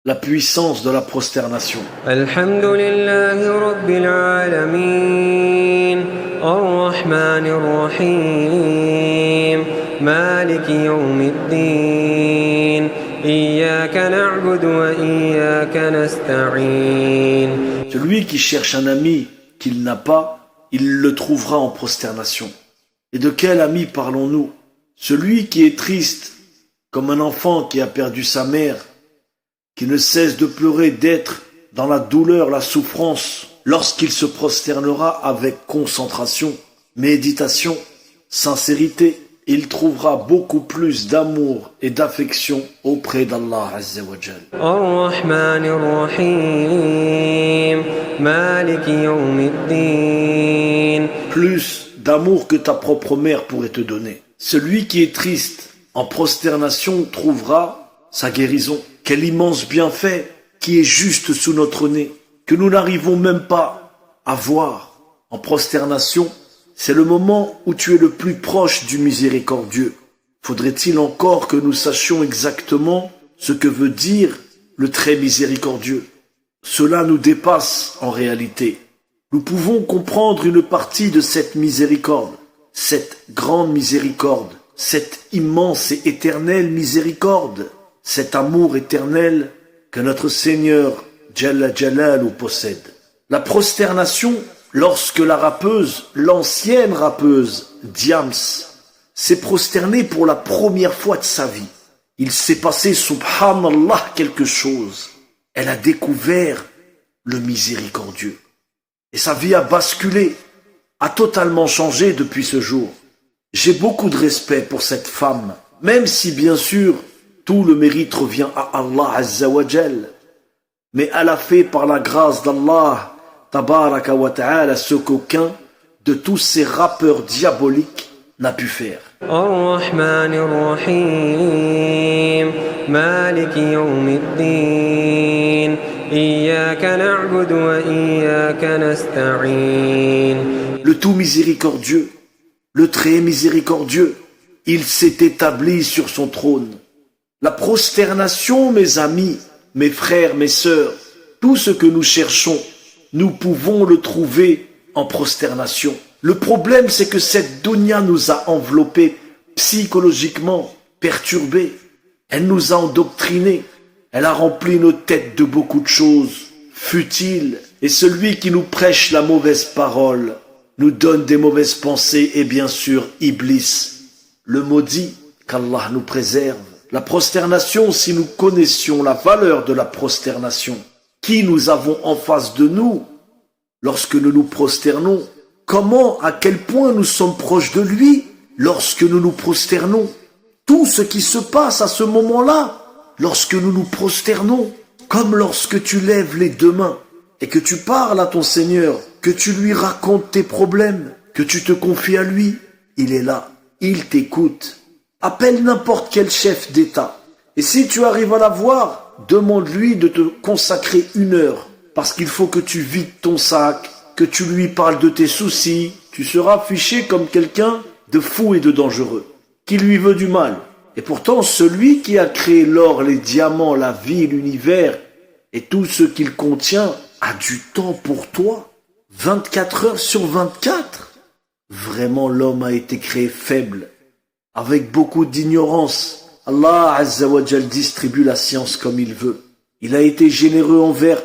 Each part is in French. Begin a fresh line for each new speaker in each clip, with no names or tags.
la puissance de la prosternation.
Alhamdulillahi Rabbil Alameen, Ar-Rahmanir Rahim, Maliki Yawmiddin, Iyyaka na'budu wa iyyaka nasta'in.
Celui qui cherche un ami qu'il n'a pas, il le trouvera en prosternation. Et de quel ami parlons-nous? Celui qui est triste, comme un enfant qui a perdu sa mère, qui ne cesse de pleurer, d'être dans la douleur, la souffrance, lorsqu'il se prosternera avec concentration, méditation, sincérité, il trouvera beaucoup plus d'amour et d'affection auprès d'Allah Azza wa Jal.
Ar-Rahmanir Rahim, Maliki Yawmiddin.
Plus d'amour que ta propre mère pourrait te donner. Celui qui est triste en prosternation trouvera sa guérison. Quel immense bienfait qui est juste sous notre nez, que nous n'arrivons même pas à voir. En prosternation, c'est le moment où tu es le plus proche du miséricordieux. Faudrait-il encore que nous sachions exactement ce que veut dire le très miséricordieux? Cela nous dépasse en réalité. Nous pouvons comprendre une partie de cette miséricorde, cette grande miséricorde, cette immense et éternelle miséricorde, cet amour éternel que notre Seigneur Jalla Jalalu possède. La prosternation, lorsque la rappeuse, l'ancienne rappeuse Diams, s'est prosternée pour la première fois de sa vie, il s'est passé, subhanallah, quelque chose. Elle a découvert le miséricordieux. Et sa vie a basculé, a totalement changé depuis ce jour. J'ai beaucoup de respect pour cette femme, même si bien sûr, tout le mérite revient à Allah Azza wa Jal. Mais elle a fait par la grâce d'Allah, Tabaraka wa Ta'ala, ce qu'aucun de tous ces rappeurs diaboliques n'a pu faire.
Ar-Rahmanir Rahim, Maliki Yawmiddin, Iyyaka na'budu wa iyyaka nasta'in.
Le tout miséricordieux, le très miséricordieux, il s'est établi sur son trône. La prosternation, mes amis, mes frères, mes sœurs, tout ce que nous cherchons, nous pouvons le trouver en prosternation. Le problème, c'est que cette dunya nous a enveloppés psychologiquement, perturbés. Elle nous a endoctrinés. Elle a rempli nos têtes de beaucoup de choses futiles. Et celui qui nous prêche la mauvaise parole nous donne des mauvaises pensées et bien sûr Iblis, le maudit, qu'Allah nous préserve. La prosternation, si nous connaissions la valeur de la prosternation, qui nous avons en face de nous, lorsque nous nous prosternons, comment, à quel point nous sommes proches de lui, lorsque nous nous prosternons, tout ce qui se passe à ce moment-là, lorsque nous nous prosternons, comme lorsque tu lèves les deux mains et que tu parles à ton Seigneur, que tu lui racontes tes problèmes, que tu te confies à lui, il est là, il t'écoute. Appelle n'importe quel chef d'État. Et si tu arrives à la voir, demande-lui de te consacrer 1 heure. Parce qu'il faut que tu vides ton sac, que tu lui parles de tes soucis. Tu seras fiché comme quelqu'un de fou et de dangereux, qui lui veut du mal. Et pourtant, celui qui a créé l'or, les diamants, la vie, l'univers, et tout ce qu'il contient, a du temps pour toi. 24 heures sur 24. Vraiment, l'homme a été créé faible, avec beaucoup d'ignorance. Allah Azza wa Jal distribue la science comme il veut. Il a été généreux envers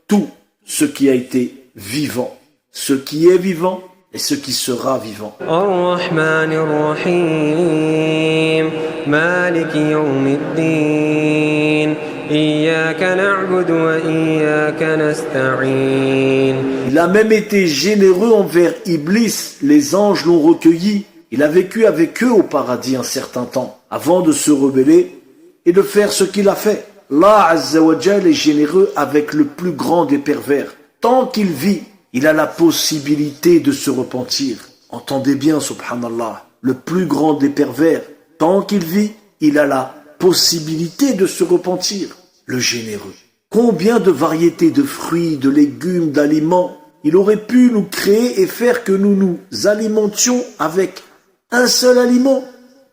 tout ce qui a été vivant, ce qui est vivant et ce qui sera vivant.
Ar-Rahmanir Rahim, Maliki Yawmiddin, Iyyaka na'budu wa iyyaka nasta'in.
Il a même été généreux envers Iblis. Les anges l'ont recueilli. Il a vécu avec eux au paradis un certain temps, avant de se rebeller et de faire ce qu'il a fait. Allah Azza wa Jal est généreux avec le plus grand des pervers. Tant qu'il vit, il a la possibilité de se repentir. Entendez bien, subhanallah, le plus grand des pervers, tant qu'il vit, il a la possibilité de se repentir. Le généreux. Combien de variétés de fruits, de légumes, d'aliments il aurait pu nous créer et faire que nous nous alimentions avec un seul aliment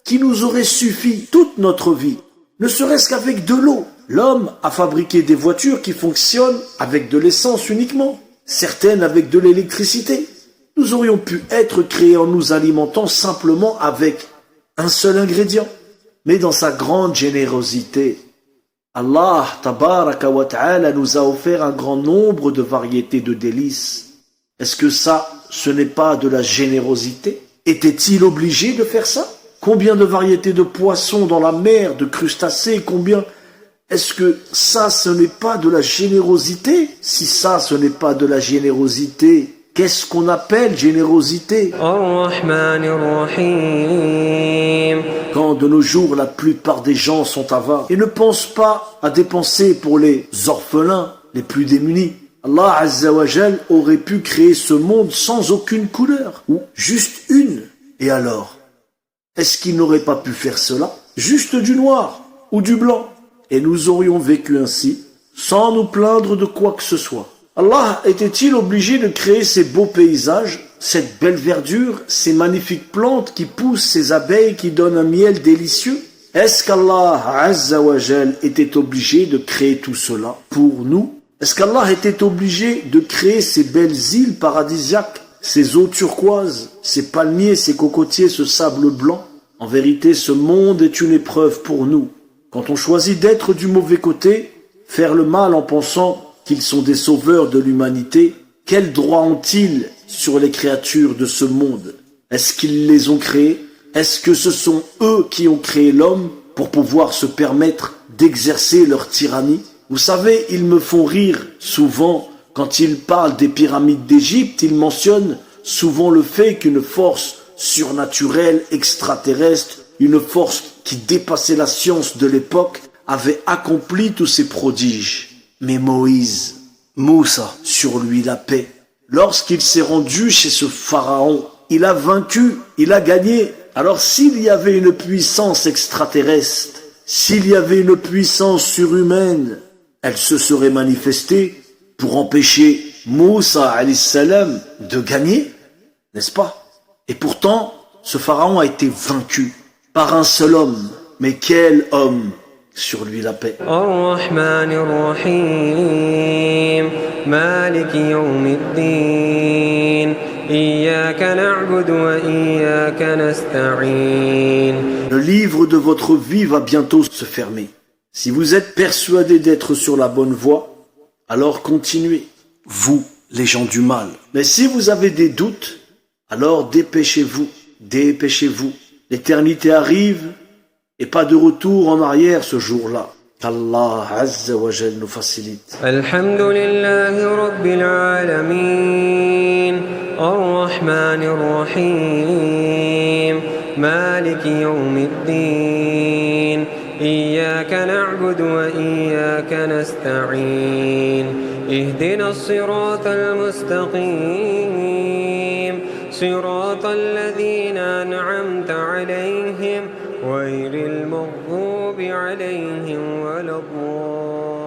qui nous aurait suffi toute notre vie, ne serait-ce qu'avec de l'eau. L'homme a fabriqué des voitures qui fonctionnent avec de l'essence uniquement, certaines avec de l'électricité. Nous aurions pu être créés en nous alimentant simplement avec un seul ingrédient. Mais dans sa grande générosité, Allah tabaraka wa ta'ala nous a offert un grand nombre de variétés de délices. Est-ce que ça, ce n'est pas de la générosité? Était-il obligé de faire ça? Combien de variétés de poissons dans la mer, de crustacés, combien? Est-ce que ça, ce n'est pas de la générosité? Si ça, ce n'est pas de la générosité, qu'est-ce qu'on appelle générosité?
الرحمن الرحيم
Quand de nos jours, la plupart des gens sont avares et ne pensent pas à dépenser pour les orphelins, les plus démunis, Allah Azza wa Jal aurait pu créer ce monde sans aucune couleur, ou juste une. Et alors, est-ce qu'il n'aurait pas pu faire cela? Juste du noir ou du blanc. Et nous aurions vécu ainsi, sans nous plaindre de quoi que ce soit. Allah était-il obligé de créer ces beaux paysages, cette belle verdure, ces magnifiques plantes qui poussent, ces abeilles qui donnent un miel délicieux? Est-ce qu'Allah Azza wa Jal était obligé de créer tout cela pour nous? Est-ce qu'Allah était obligé de créer ces belles îles paradisiaques, ces eaux turquoises, ces palmiers, ces cocotiers, ce sable blanc? En vérité, ce monde est une épreuve pour nous. Quand on choisit d'être du mauvais côté, faire le mal en pensant qu'ils sont des sauveurs de l'humanité, quel droit ont-ils sur les créatures de ce monde? Est-ce qu'ils les ont créées? Est-ce que ce sont eux qui ont créé l'homme pour pouvoir se permettre d'exercer leur tyrannie? Vous savez, ils me font rire souvent quand ils parlent des pyramides d'Égypte, ils mentionnent souvent le fait qu'une force surnaturelle, extraterrestre, une force qui dépassait la science de l'époque, avait accompli tous ces prodiges. Mais Moïse, Moussa, sur lui la paix, lorsqu'il s'est rendu chez ce pharaon, il a vaincu, il a gagné. Alors s'il y avait une puissance extraterrestre, s'il y avait une puissance surhumaine, elle se serait manifestée pour empêcher Moussa alayhi salam de gagner, n'est-ce pas? Et pourtant, ce pharaon a été vaincu par un seul homme. Mais quel homme? Sur lui la paix.
الرحمن الرحيم مالك يوم الدين إياك نعبد وإياك نستعين.
Le livre de votre vie va bientôt se fermer. Si vous êtes persuadé d'être sur la bonne voie, alors continuez, vous, les gens du mal. Mais si vous avez des doutes, alors dépêchez-vous, dépêchez-vous. L'éternité arrive et pas de retour en arrière ce jour-là. Qu'Allah Azza wa Jal nous facilite.
الحمد لله رب العالمين الرحمن الرحيم مالك يوم الدين إياك نعبد وإياك نستعين اهدنا الصراط المستقيم صراط الذين أنعمت عليهم غير المغضوب عليهم ولا الضالين